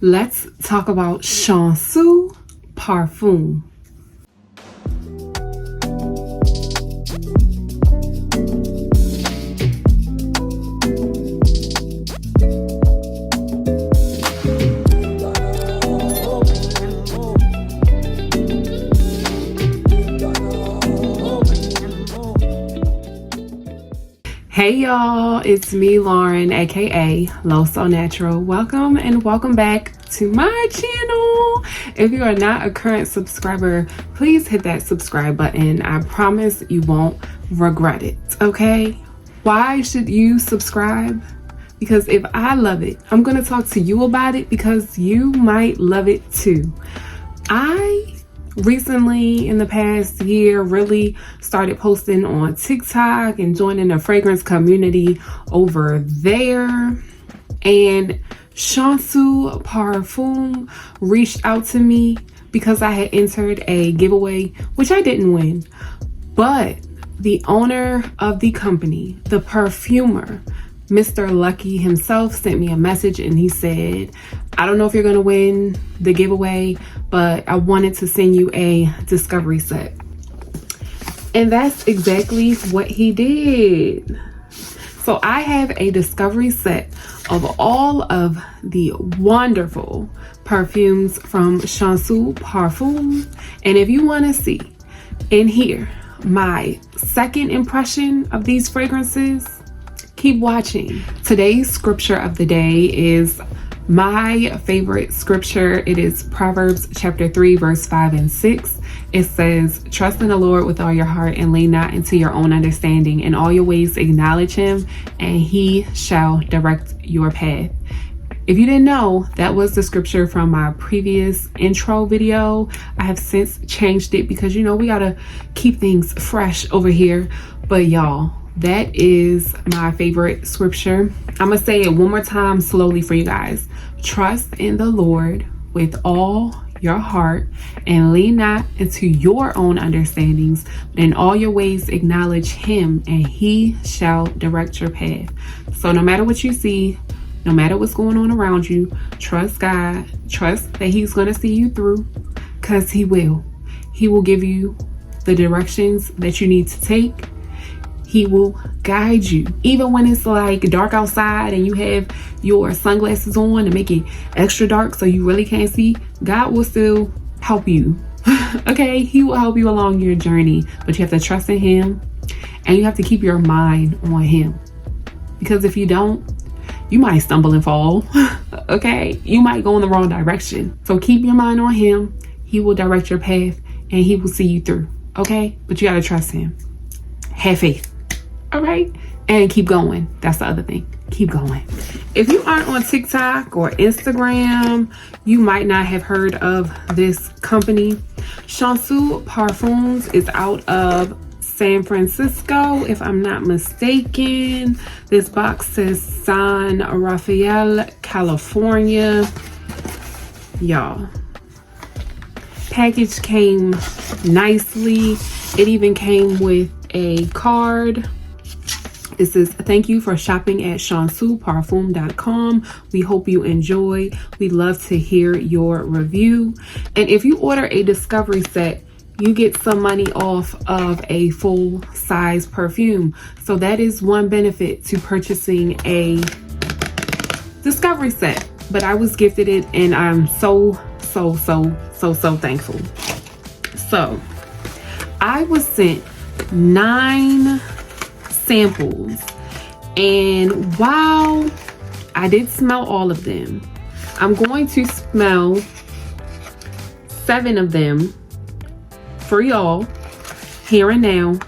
let's talk about Chanceux Parfum. Hey y'all, it's me, Lauren, aka Lo So Natural. Welcome and welcome back to my channel. If you are not a current subscriber, please hit that subscribe button. I promise you won't regret it, okay? Why should you subscribe? Because if I love it, I'm gonna talk to you about it because you might love it too. I recently, in the past year, really started posting on TikTok and joining the fragrance community over there. And Chanceux Parfum reached out to me because I had entered a giveaway, which I didn't win. But the owner of the company, the perfumer, Mr. Lucky himself, sent me a message and he said, I don't know if you're going to win the giveaway, but I wanted to send you a discovery set. And that's exactly what he did. So I have a discovery set of all of the wonderful perfumes from Chanceux Parfum. And if you want to see and hear my second impression of these fragrances, keep watching. Today's scripture of the day is my favorite scripture. It is Proverbs chapter 3, verse 5 and 6. It says, trust in the Lord with all your heart and lean not into your own understanding. In all your ways acknowledge him and he shall direct your path. If you didn't know, that was the scripture from my previous intro video. I have since changed it because, you know, we gotta keep things fresh over here. But y'all, that is my favorite scripture. I'm gonna say it one more time slowly for you guys. Trust in the Lord with all your heart and lean not into your own understandings. In all your ways acknowledge him and he shall direct your path. So no matter what you see, no matter what's going on around you, trust God. Trust that he's gonna see you through, because he will. He will give you the directions that you need to take. He will guide you. Even when it's like dark outside and you have your sunglasses on to make it extra dark so you really can't see, God will still help you. Okay? He will help you along your journey, but you have to trust in him and you have to keep your mind on him. Because if you don't, you might stumble and fall. Okay? You might go in the wrong direction. So keep your mind on him. He will direct your path and he will see you through. Okay? But you got to trust him. Have faith. All right, and keep going. That's the other thing. Keep going. If you aren't on TikTok or Instagram, you might not have heard of this company. Chanceux Parfums is out of San Francisco, if I'm not mistaken. This box says San Rafael, California. Y'all, package came nicely. It even came with a card. It says, thank you for shopping at chanceuxparfum.com. We hope you enjoy. We love to hear your review. And if you order a discovery set, you get some money off of a full size perfume. So that is one benefit to purchasing a discovery set. But I was gifted it and I'm so thankful. So I was sent 9 samples, and while I did smell all of them, I'm going to smell 7 of them for y'all here and now,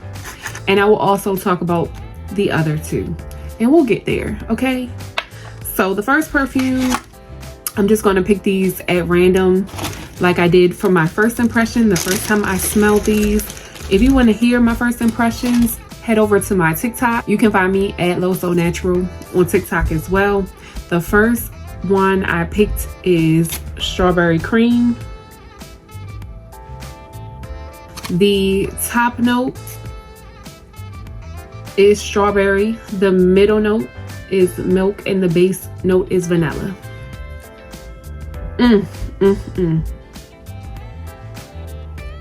and I will also talk about the other 2 and we'll get there. Okay, so the first perfume, I'm just going to pick these at random like I did for my first impression the first time I smelled these. If you want to hear my first impressions, head over to my TikTok. You can find me at Lo So Natural on TikTok as well. The first one I picked is Strawberry Cream. The top note is strawberry. The middle note is milk and the base note is vanilla. Mm, mm, mm.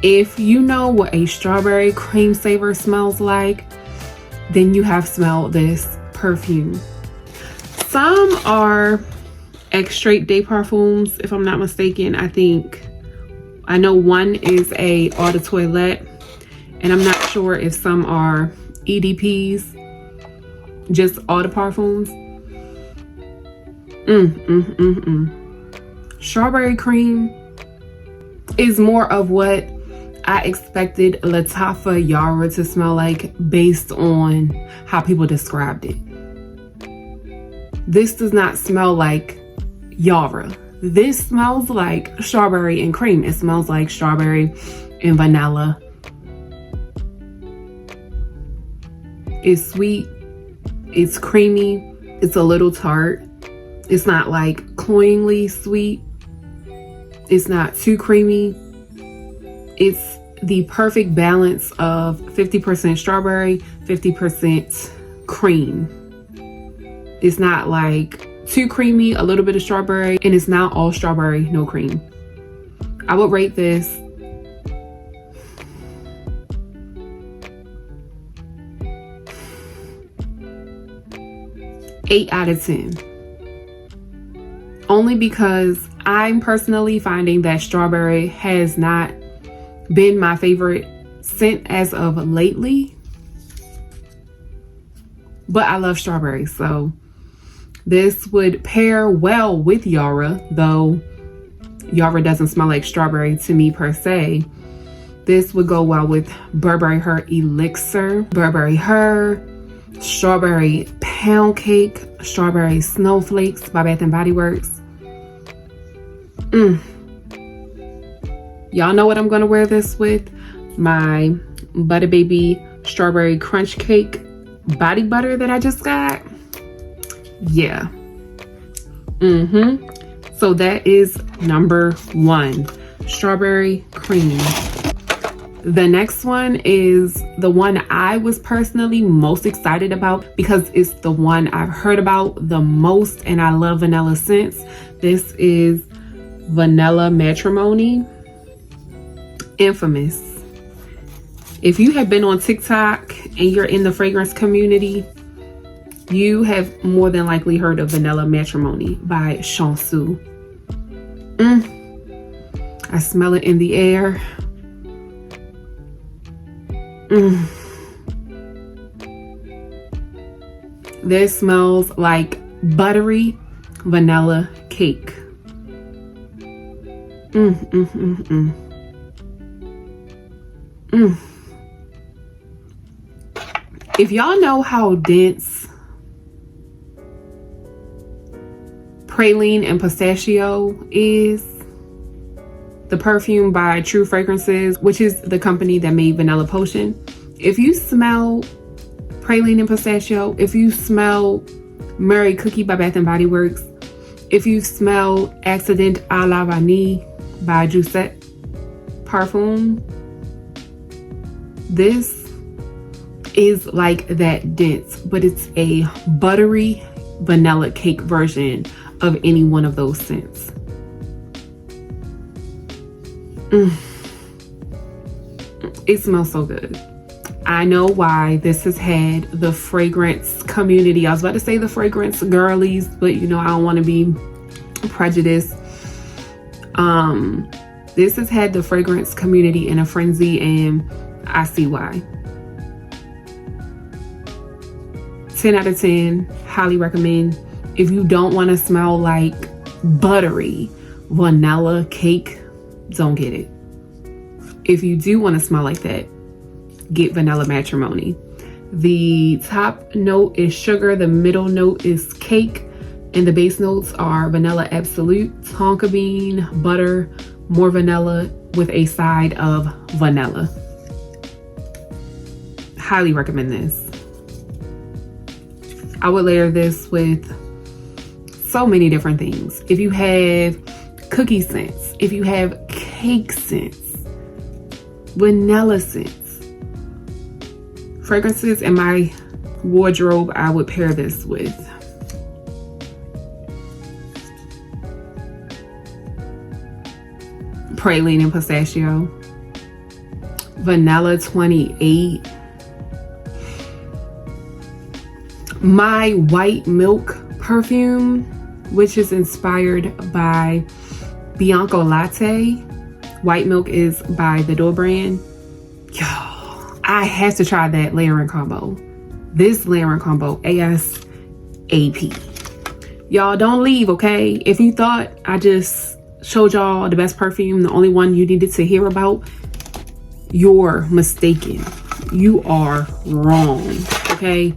If you know what a strawberry cream saver smells like, then you have smelled this perfume. Some are extrait de parfums, if I'm not mistaken. I know one is a eau de toilette, and I'm not sure if some are EDPs, just eau de parfums. Strawberry cream is more of what I expected Lattafa Yara to smell like based on how people described it. This does not smell like Yara. This smells like strawberry and cream. It smells like strawberry and vanilla. It's sweet. It's creamy. It's a little tart. It's not like cloyingly sweet. It's not too creamy. It's the perfect balance of 50% strawberry, 50% cream. It's not like too creamy, a little bit of strawberry, and it's not all strawberry, no cream. I would rate this 8 out of 10. Only because I'm personally finding that strawberry has not been my favorite scent as of lately. But I love strawberry, so this would pair well with Yara, though Yara doesn't smell like strawberry to me per se. This would go well with Burberry Her Elixir, Burberry Her, Strawberry Pound Cake, Strawberry Snowflakes by Bath & Body Works. Y'all know what I'm gonna wear this with? My Butter Baby Strawberry Crunch Cake body butter that I just got. Yeah. So that is number 1, strawberry cream. The next one is the one I was personally most excited about because it's the one I've heard about the most and I love vanilla scents. This is Vanilla Matrimony. Infamous. If you have been on TikTok and you're in the fragrance community, you have more than likely heard of Vanilla Matrimony by Chanceux. I smell it in the air. This smells like buttery vanilla cake. If y'all know how dense praline and pistachio is, the perfume by True Fragrances, which is the company that made Vanilla Potion, if you smell praline and pistachio, if you smell Murray Cookie by Bath & Body Works, if you smell Accident à la Vanille by Joussette Parfum, this is like that dense, but it's a buttery vanilla cake version of any one of those scents. It smells so good. I know why this has had the fragrance community. I was about to say the fragrance girlies, but you know, I don't want to be prejudiced. This has had the fragrance community in a frenzy, and I see why. 10 out of 10, highly recommend. If you don't want to smell like buttery vanilla cake, don't get it. If you do want to smell like that, get Vanilla Matrimony. The top note is sugar, the middle note is cake, and the base notes are vanilla absolute, tonka bean, butter, more vanilla with a side of vanilla. Highly recommend this. I would layer this with so many different things. If you have cookie scents, if you have cake scents, vanilla scents, fragrances in my wardrobe, I would pair this with. praline and pistachio. Vanilla 28. My white milk perfume, which is inspired by Bianco Latte. White milk is by the Door brand. Yo, I have to try that layering combo. This layering combo, ASAP. Y'all don't leave, okay? If you thought I just showed y'all the best perfume, the only one you needed to hear about, you're mistaken. You are wrong, okay?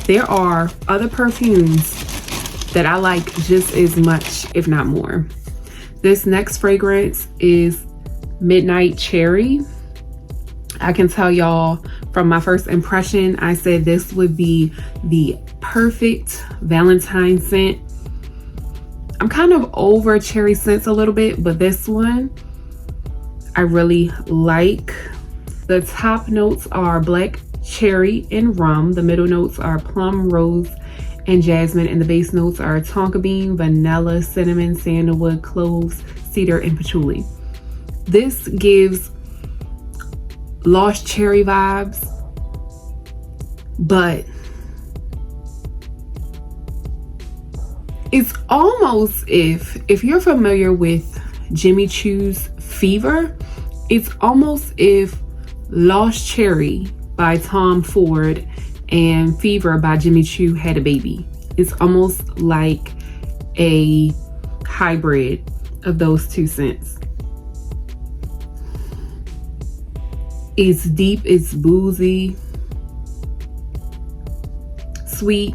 There are other perfumes that I like just as much, if not more. This next fragrance is Midnight Cherry. I can tell y'all from my first impression, I said this would be the perfect Valentine scent. I'm kind of over cherry scents a little bit, but this one I really like. The top notes are black cherry and rum. The middle notes are plum, rose, and jasmine. And the base notes are tonka bean, vanilla, cinnamon, sandalwood, cloves, cedar, and patchouli. This gives Lost Cherry vibes, but it's almost if you're familiar with Jimmy Choo's Fever, it's almost if Lost Cherry by Tom Ford and Fever by Jimmy Choo had a baby. It's almost like a hybrid of those two scents. It's deep, it's boozy, sweet,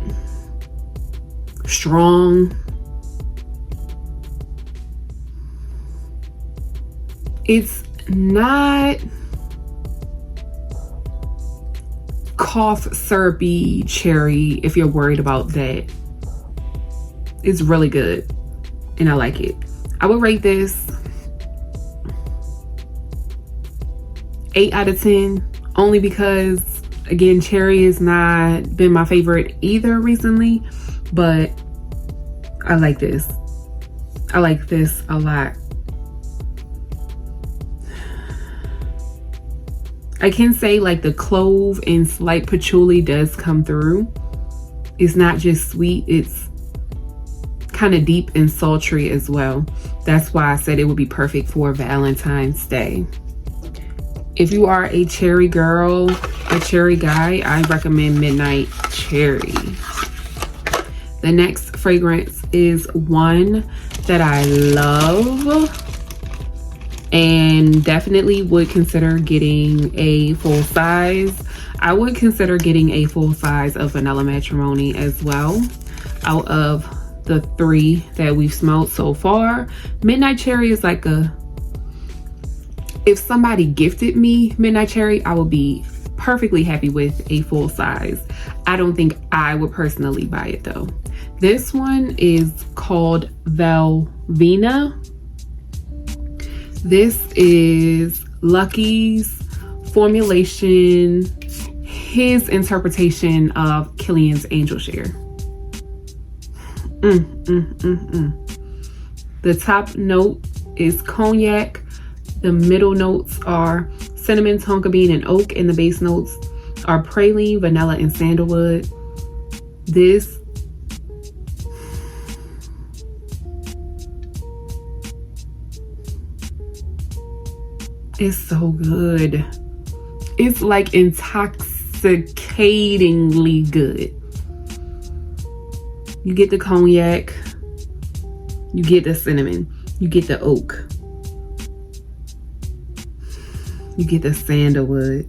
strong. It's not cough syrupy cherry if you're worried about that. It's really good and I like it. I would rate this 8 out of 10 only because, again, cherry has not been my favorite either recently, but I like this. I like this a lot. I can say like the clove and slight patchouli does come through. It's not just sweet, it's kind of deep and sultry as well. That's why I said it would be perfect for Valentine's Day. If you are a cherry girl, a cherry guy, I recommend Midnight Cherry. The next fragrance is one that I love and definitely would consider getting a full size. I would consider getting a full size of Vanilla Matrimony as well. Out of the 3 that we've smelled so far, Midnight Cherry is like a, if somebody gifted me Midnight Cherry, I would be perfectly happy with a full size. I don't think I would personally buy it though. This one is called Valina. This is Lucky's formulation, his interpretation of Killian's Angel Share. The top note is cognac. The middle notes are cinnamon, tonka bean, and oak, and the base notes are praline, vanilla, and sandalwood. This is so good. It's like intoxicatingly good. You get the cognac, you get the cinnamon, you get the oak, you get the sandalwood,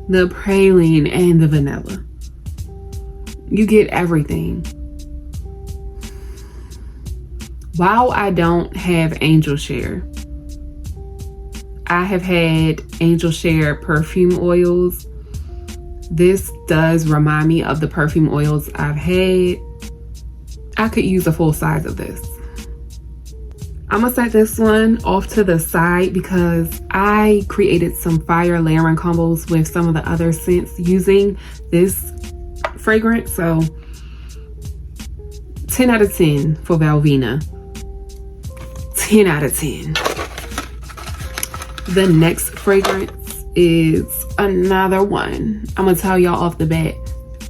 the praline, and the vanilla. You get everything. While I don't have Angel Share, I have had Angel Share perfume oils. This does remind me of the perfume oils I've had. I could use a full size of this. I'm gonna set this one off to the side because I created some fire layering combos with some of the other scents using this fragrance. So 10 out of 10 for Valina. 10 out of 10. The next fragrance is another one. I'm gonna tell y'all off the bat,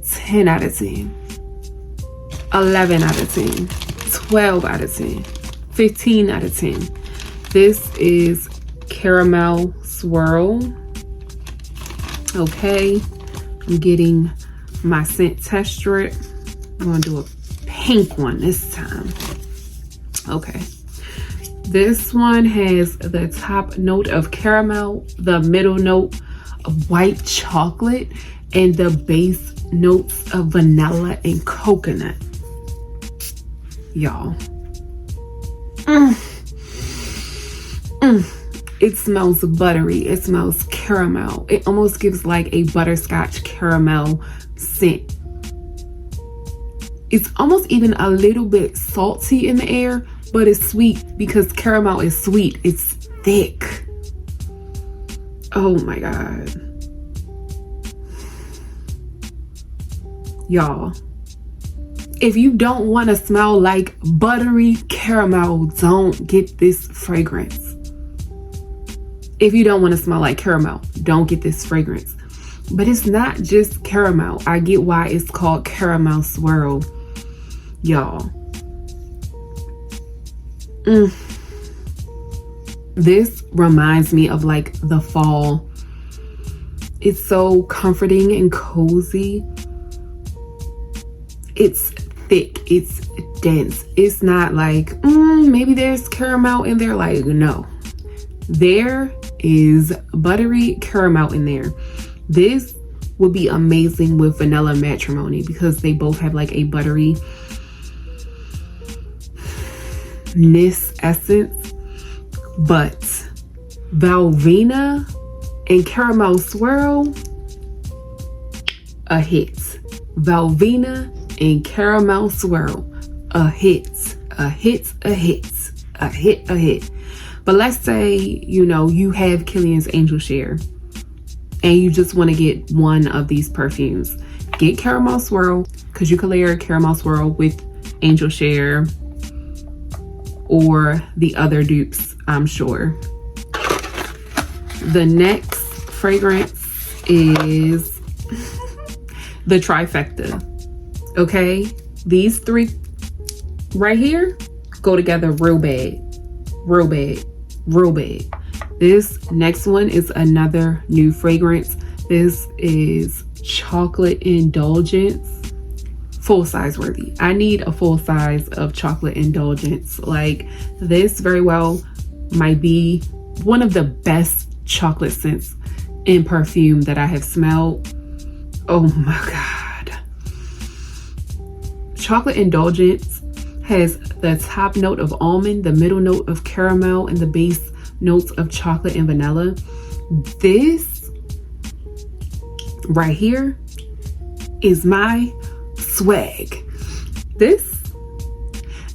10 out of 10, 11 out of 10, 12 out of 10, 15 out of 10. This is Caramel Swirl. Okay, I'm getting my scent test strip. I'm gonna do a pink one this time. Okay, this one has the top note of caramel, the middle note of white chocolate, and the base notes of vanilla and coconut. Y'all, it smells buttery. It smells caramel. It almost gives like a butterscotch caramel scent. It's almost even a little bit salty in the air, but it's sweet because caramel is sweet. It's thick. Oh my God. Y'all, if you don't want to smell like buttery caramel, don't get this fragrance. If you don't want to smell like caramel, don't get this fragrance. But it's not just caramel. I get why it's called Caramel Swirl. Y'all. This reminds me of like the fall. It's so comforting and cozy. It's thick. It's dense. It's not like, maybe there's caramel in there. Like, no. There is buttery caramel in there. This would be amazing with vanilla Matrimony because they both have like a buttery ness essence. But Valina and Caramel Swirl, a hit. Valina and Caramel Swirl, a hit. A hit, a hit, a hit, a hit. But let's say, you know, you have Killian's Angel Share and you just want to get one of these perfumes. Get Caramel Swirl because you can layer Caramel Swirl with Angel Share or the other dupes, I'm sure. The next fragrance is the trifecta. Okay, these three right here go together real bad, real bad, real bad. This next one is another new fragrance. This is Chocolate Indulgence, full size worthy. I need a full size of Chocolate Indulgence. Like, this very well might be one of the best chocolate scents in perfume that I have smelled. Oh my God. Chocolate Indulgence has the top note of almond, the middle note of caramel, and the base notes of chocolate and vanilla. This right here is my swag. This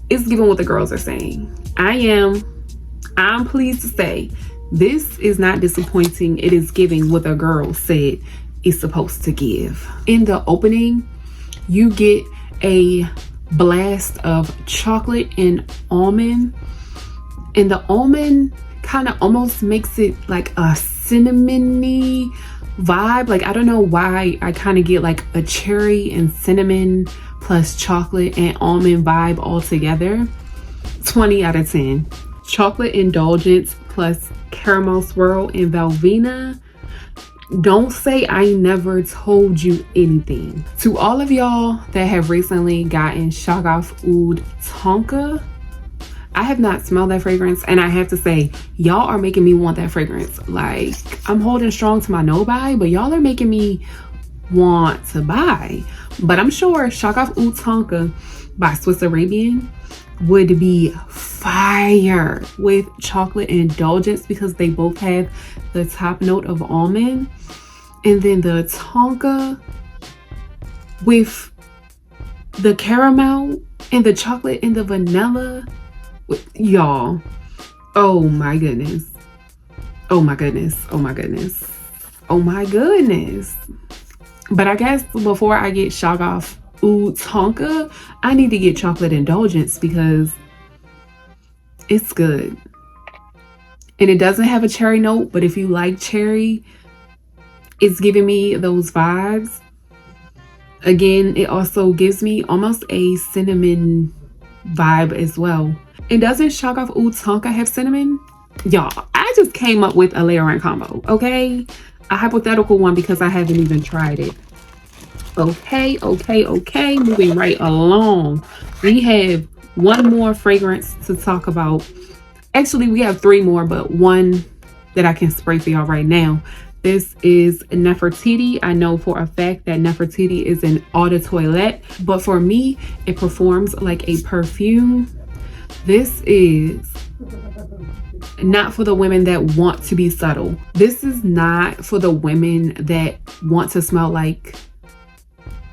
is giving what the girls are saying. I'm pleased to say this is not disappointing. It is giving what the girl said it's supposed to give. In the opening, you get a blast of chocolate and almond, and the almond kind of almost makes it like a cinnamony vibe. Like, I don't know why I kind of get like a cherry and cinnamon plus chocolate and almond vibe all together. 20 out of 10. Chocolate Indulgence plus Caramel Swirl and Valina. Don't say I never told you anything. To all of y'all that have recently gotten Shagaf Oud Tonka, I have not smelled that fragrance, and I have to say, y'all are making me want that fragrance. Like, I'm holding strong to my no buy, but y'all are making me want to buy. But I'm sure Shagaf Oud Tonka by Swiss Arabian would be fire with Chocolate Indulgence because they both have the top note of almond, and then the Tonka with the caramel and the chocolate and the vanilla. Y'all, oh my goodness, oh my goodness, oh my goodness, oh my goodness. But I guess before I get Shagaf Oud Tonka, I need to get Chocolate Indulgence because it's good. And it doesn't have a cherry note, but if you like cherry, it's giving me those vibes. Again, it also gives me almost a cinnamon vibe as well. And doesn't Shagaf Oud Tonka have cinnamon? Y'all, I just came up with a laurenart combo, okay? A hypothetical one because I haven't even tried it. Okay, moving right along. We have one more fragrance to talk about. Actually, we have three more, but one that I can spray for y'all right now. This is Nefertiti. I know for a fact that Nefertiti is an eau de toilette, but for me, it performs like a perfume. This is not for the women that want to be subtle. This is not for the women that want to smell like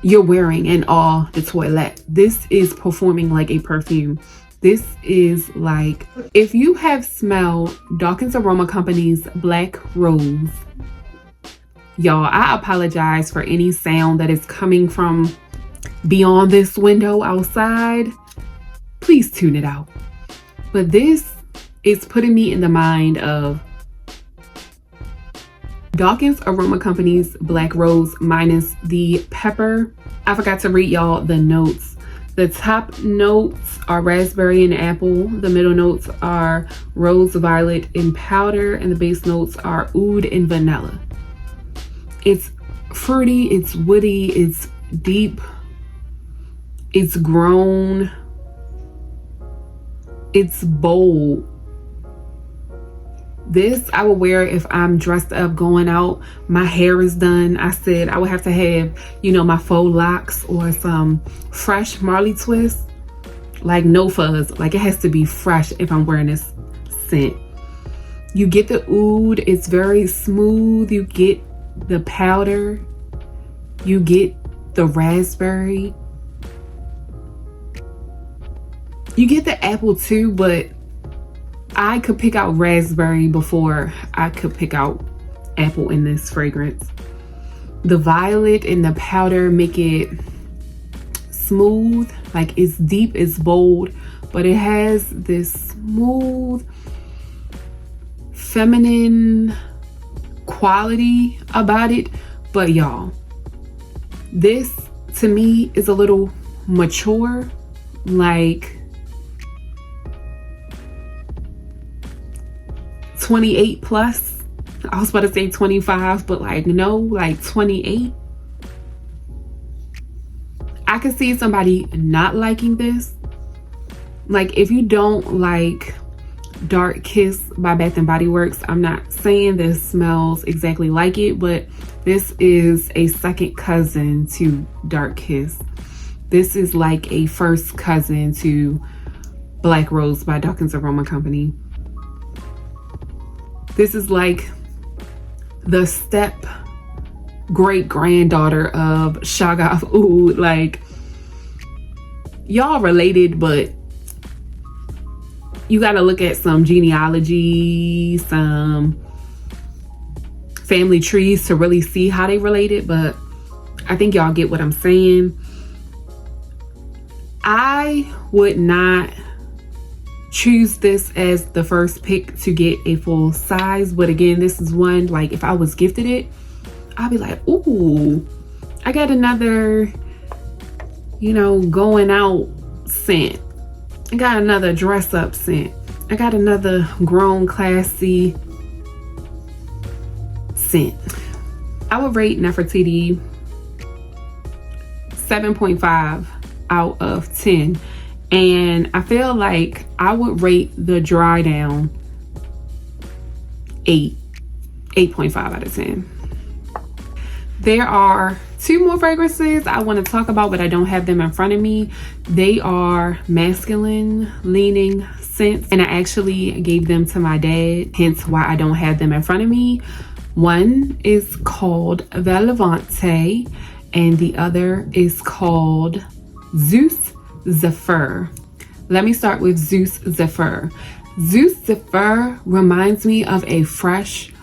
you're wearing an eau de toilette. This is performing like a perfume. This is like, if you have smelled Dawkins Aroma Company's Black Rose, y'all, I apologize for any sound that is coming from beyond this window outside. Please tune it out. But this is putting me in the mind of Dawkins Aroma Company's Black Rose minus the pepper. I forgot to read y'all the notes. The top notes are raspberry and apple. The middle notes are rose violet and powder. And the base notes are oud and vanilla. It's fruity, it's woody, it's deep, it's grown, it's bold. This I will wear if I'm dressed up going out, my hair is done. I said I would have to have, you know, my faux locks or some fresh Marley twist, like no fuzz. Like it has to be fresh if I'm wearing this scent. You get the oud, it's very smooth. You get the powder, you get the raspberry, you get the apple too, but I could pick out raspberry before I could pick out apple in this fragrance. The violet and the powder make it smooth, like it's deep, it's bold, but it has this smooth, feminine quality about it. But y'all, this to me is a little mature, like 28 plus. I was about to say 25, but like no, like 28. I could see somebody not liking this. Like if you don't like Dark Kiss by Bath and Body Works, I'm not saying this smells exactly like it, but this is a second cousin to Dark Kiss. This is like a first cousin to Black Rose by Dawkins Aroma Company. This is like the step great granddaughter of Shagaf Oud. Like y'all related, but you got to look at some genealogy, some family trees to really see how they related. But I think y'all get what I'm saying. I would not choose this as the first pick to get a full size, but again, this is one, like if I was gifted it, I'll be like, ooh, I got another, you know, going out scent. I got another dress up scent. I got another grown classy scent. I would rate Nefertiti 7.5 out of 10. And I feel like I would rate the dry down 8.5 out of 10. There are two more fragrances I want to talk about, but I don't have them in front of me. They are masculine leaning scents, and I actually gave them to my dad, hence why I don't have them in front of me. One is called Valina, and the other is called Zeus Zephyr. Let me start with Zeus Zephyr. Zeus Zephyr reminds me of a fresh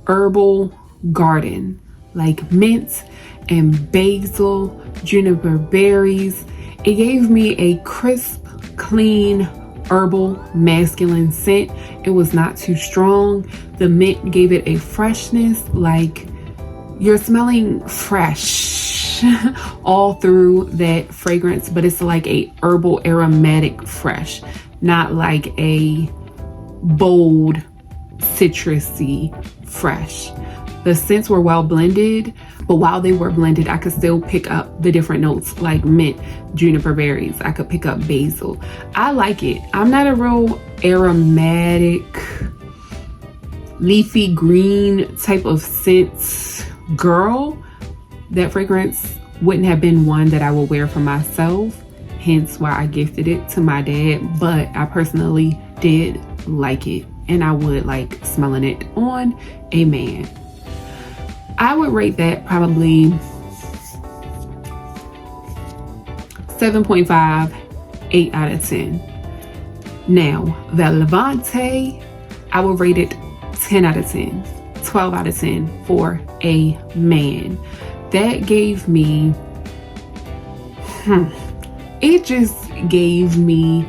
herbal garden, like mint and basil, juniper berries. It gave me a crisp, clean herbal masculine scent. It was not too strong. The mint gave it a freshness, like you're smelling fresh all through that fragrance, but it's like a herbal aromatic fresh, not like a bold citrusy fresh. The scents were well blended, but while they were blended, I could still pick up the different notes like mint, juniper berries. I could pick up basil. I like it. I'm not a real aromatic, leafy green type of scent girl. That fragrance wouldn't have been one that I would wear for myself, hence why I gifted it to my dad, but I personally did like it, and I would like smelling it on a man. I would rate that probably 7.5, 8 out of 10. Now, the Levante, I would rate it 10 out of 10, 12 out of 10 for a man. That gave me, it just gave me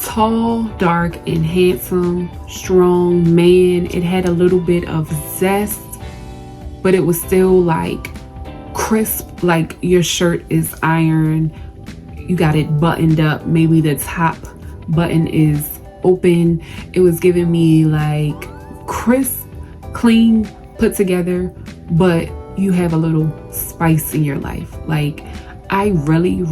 tall, dark, and handsome, strong man. It had a little bit of zest, but it was still like crisp, like your shirt is iron, you got it buttoned up, maybe the top button is open. It was giving me like crisp, clean, put together, but you have a little spice in your life. Like, I really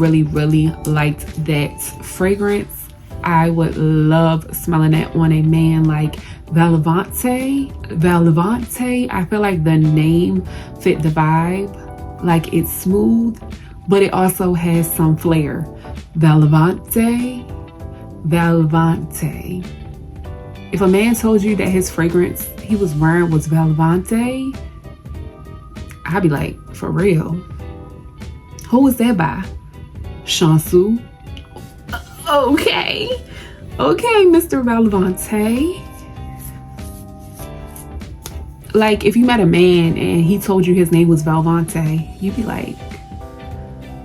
liked that fragrance. I would love smelling that on a man. Like Valivante, I feel like the name fit the vibe. Like, it's smooth, but it also has some flair. Valivante. If a man told you that his fragrance he was wearing was Valivante, I'd be like, for real? Who was that by? Chanceux? Okay, Mr. Valivante. Like, if you met a man and he told you his name was Valivante, you'd be like,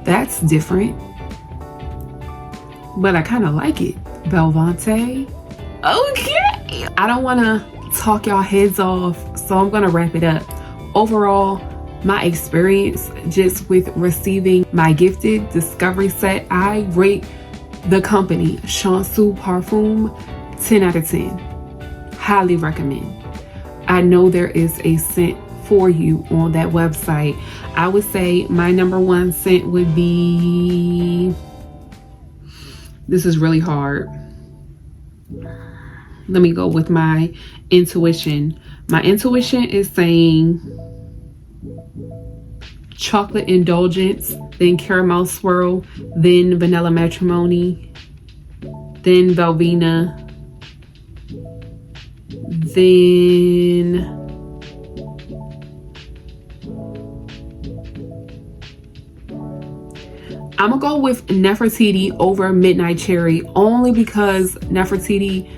that's different. But I kind of like it. Valivante. Okay. I don't want to talk y'all heads off, so I'm going to wrap it up. Overall, my experience just with receiving my gifted discovery set, I rate the company Chanceux Parfum 10 out of 10. Highly recommend. I know there is a scent for you on that website. I would say my number one scent would be, this is really hard. Let me go with my intuition. My intuition is saying chocolate Indulgence, then caramel Swirl, then vanilla Matrimony, then Valina, then I'm gonna go with Nefertiti over Midnight Cherry, only because Nefertiti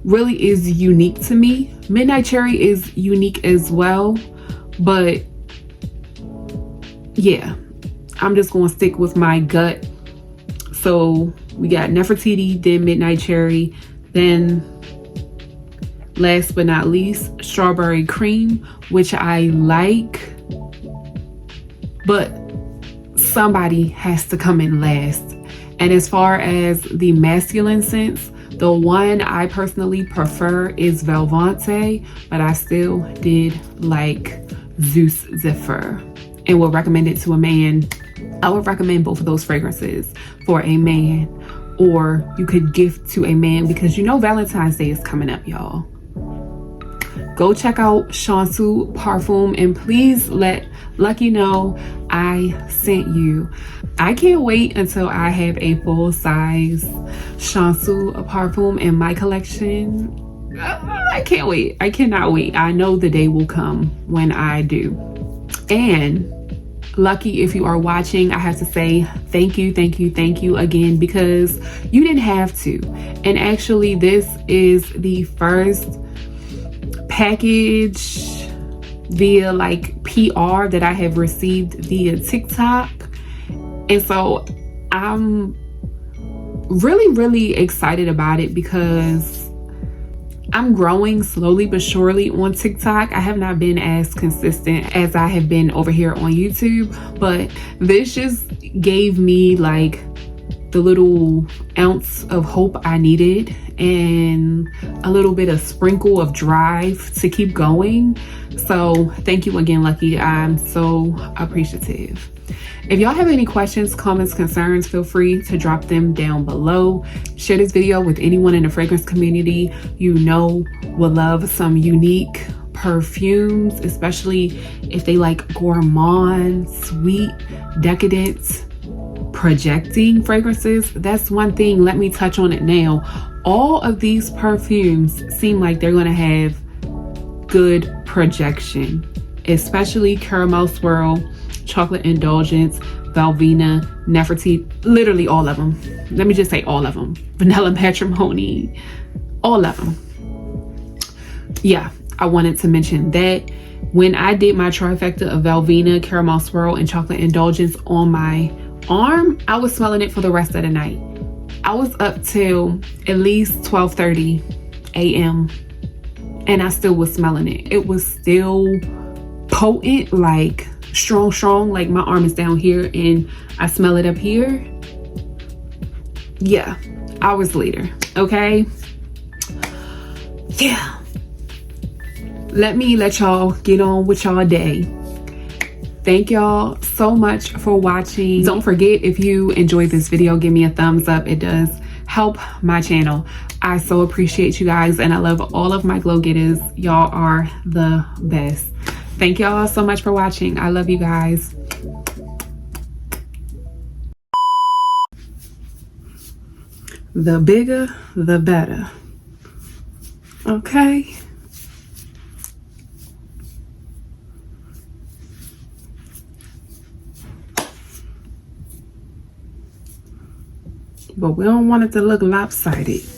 really is unique to me. Midnight Cherry is unique as well, but yeah, I'm just gonna stick with my gut. So we got Nefertiti, then Midnight Cherry, then last but not least, Strawberry Cream, which I like, but somebody has to come in last. And as far as the masculine scents, the one I personally prefer is Valivante, but I still did like Zeus Zephyr and would recommend it to a man. I would recommend both of those fragrances for a man, or you could gift to a man, because you know Valentine's Day is coming up, y'all. Go check out Chanceux Parfum and please let Lucky know I sent you. I can't wait until I have a full-size Chanceux Parfum in my collection. I can't wait. I cannot wait. I know the day will come when I do. And Lucky, if you are watching, I have to say thank you again, because you didn't have to. And actually, this is the first package via like PR that I have received via TikTok, and so I'm really excited about it because I'm growing slowly but surely on TikTok. I have not been as consistent as I have been over here on YouTube, but this just gave me like the little ounce of hope I needed and a little bit of sprinkle of drive to keep going. So thank you again, Lucky. I'm so appreciative. If y'all have any questions, comments, concerns, feel free to drop them down below. Share this video with anyone in the fragrance community you know will love some unique perfumes, especially if they like gourmand, sweet, decadent, projecting fragrances. That's one thing. Let me touch on it now. All of these perfumes seem like they're going to have good projection, especially Caramel Swirl, Chocolate Indulgence, Valina, Nefertiti, literally all of them. Let me just say all of them. Vanilla Matrimony, all of them. Yeah, I wanted to mention that. When I did my trifecta of Valina, Caramel Swirl, and Chocolate Indulgence on my arm, I was smelling it for the rest of the night. I was up till at least 12:30 a.m. and I still was smelling it. It was still potent, like strong, like my arm is down here and I smell it up here. Yeah, hours later. Okay, yeah, let me let y'all get on with y'all day. Thank y'all so much for watching. Don't forget, if you enjoyed this video, give me a thumbs up. It does help my channel. I so appreciate you guys, and I love all of my glow getters. Y'all are the best. Thank y'all so much for watching. I love you guys. The bigger, the better. Okay. But we don't want it to look lopsided.